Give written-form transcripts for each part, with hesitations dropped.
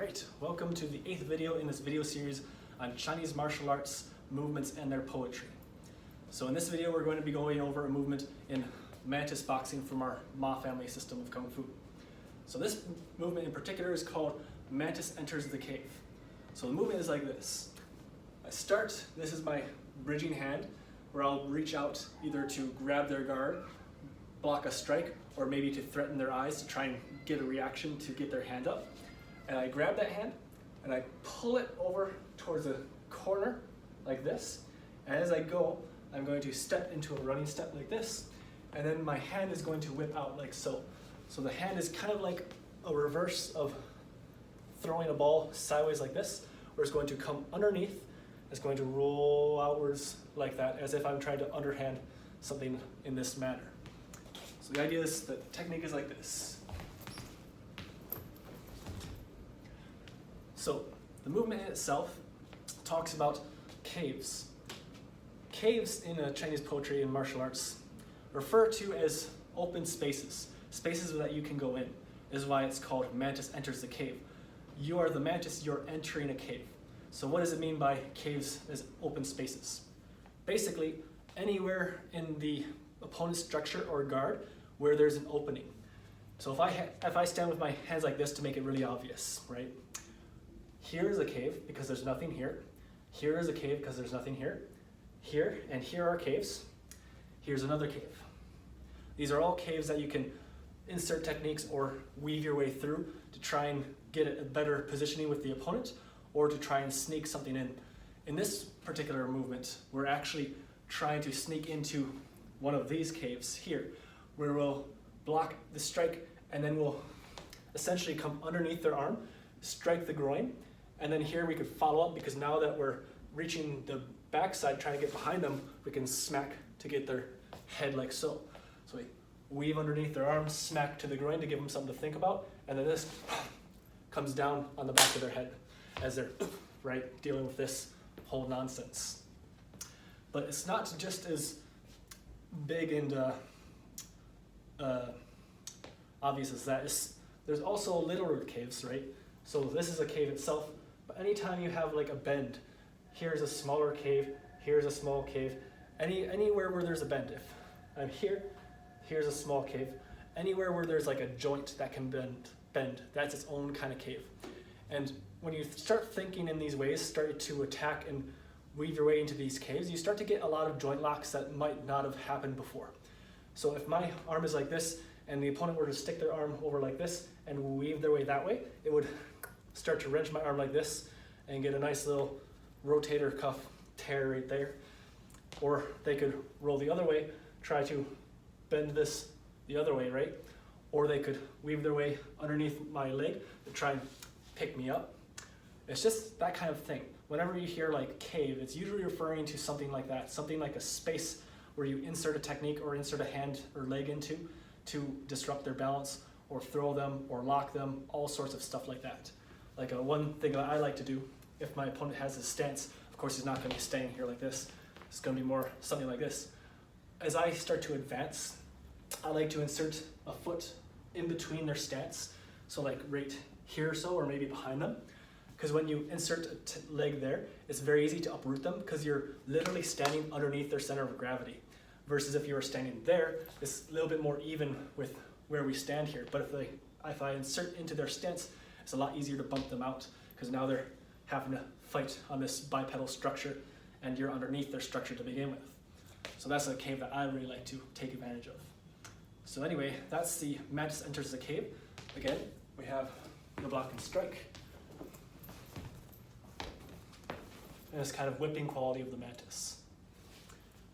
Alright, welcome to the 8th video in this video series on Chinese martial arts movements and their poetry. So in this video we're going to be going over a movement in Mantis Boxing from our Ma family system of Kung Fu. So this movement in particular is called Mantis Enters the Cave. So the movement is like this. I start, this is my bridging hand, where I'll reach out either to grab their guard, block a strike, or maybe to threaten their eyes to try and get a reaction to get their hand up. And I grab that hand and I pull it over towards the corner like this. And as I go, I'm going to step into a running step like this. And then my hand is going to whip out like so. So the hand is kind of like a reverse of throwing a ball sideways like this, where it's going to come underneath. It's going to roll outwards like that, as if I'm trying to underhand something in this manner. So the idea is that the technique is like this. So the movement in itself talks about caves. Caves in Chinese poetry and martial arts refer to as open spaces, spaces that you can go in. This is why it's called Mantis Enters the Cave. You are the mantis, you're entering a cave. So what does it mean by caves as open spaces? Basically, anywhere in the opponent's structure or guard where there's an opening. So if I stand with my hands like this to make it really obvious, right? Here is a cave because there's nothing here. Here is a cave because there's nothing here. Here and here are caves. Here's another cave. These are all caves that you can insert techniques or weave your way through to try and get a better positioning with the opponent, or to try and sneak something in. In this particular movement, we're actually trying to sneak into one of these caves here, where we'll block the strike and then we'll essentially come underneath their arm, strike the groin, and then here we could follow up, because now that we're reaching the backside, trying to get behind them, we can smack to get their head like so. So we weave underneath their arm, smack to the groin to give them something to think about, and then this comes down on the back of their head as they're dealing with this whole nonsense. But it's not just as big and obvious as that. There's also littler caves, right? So this is a cave itself, but anytime you have like a bend, here's a smaller cave, here's a small cave, anywhere where there's a bend. If I'm here, here's a small cave. Anywhere where there's like a joint that can bend, that's its own kind of cave. And when you start thinking in these ways, start to attack and weave your way into these caves, you start to get a lot of joint locks that might not have happened before. So if my arm is like this, and the opponent were to stick their arm over like this and weave their way that way, it would start to wrench my arm like this and get a nice little rotator cuff tear right there. Or they could roll the other way, try to bend this the other way, right? Or they could weave their way underneath my leg to try and pick me up. It's just that kind of thing. Whenever you hear like cave, it's usually referring to something like that, something like a space where you insert a technique or insert a hand or leg into to disrupt their balance or throw them or lock them, all sorts of stuff like that. Like one thing that I like to do, if my opponent has his stance, of course he's not going to be staying here like this, it's going to be more something like this. As I start to advance, I like to insert a foot in between their stance, so like right here or so, or maybe behind them. Because when you insert a leg there, it's very easy to uproot them because you're literally standing underneath their center of gravity. Versus if you were standing there, it's a little bit more even with where we stand here. But if I insert into their stance, it's a lot easier to bump them out, because now they're having to fight on this bipedal structure and you're underneath their structure to begin with. So that's a cave that I really like to take advantage of. So anyway, that's the Mantis Enters the Cave. Again, we have the block and strike. And this kind of whipping quality of the mantis.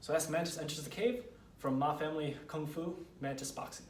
So that's Mantis Enters the Cave from Ma family Kung Fu, Mantis Boxing.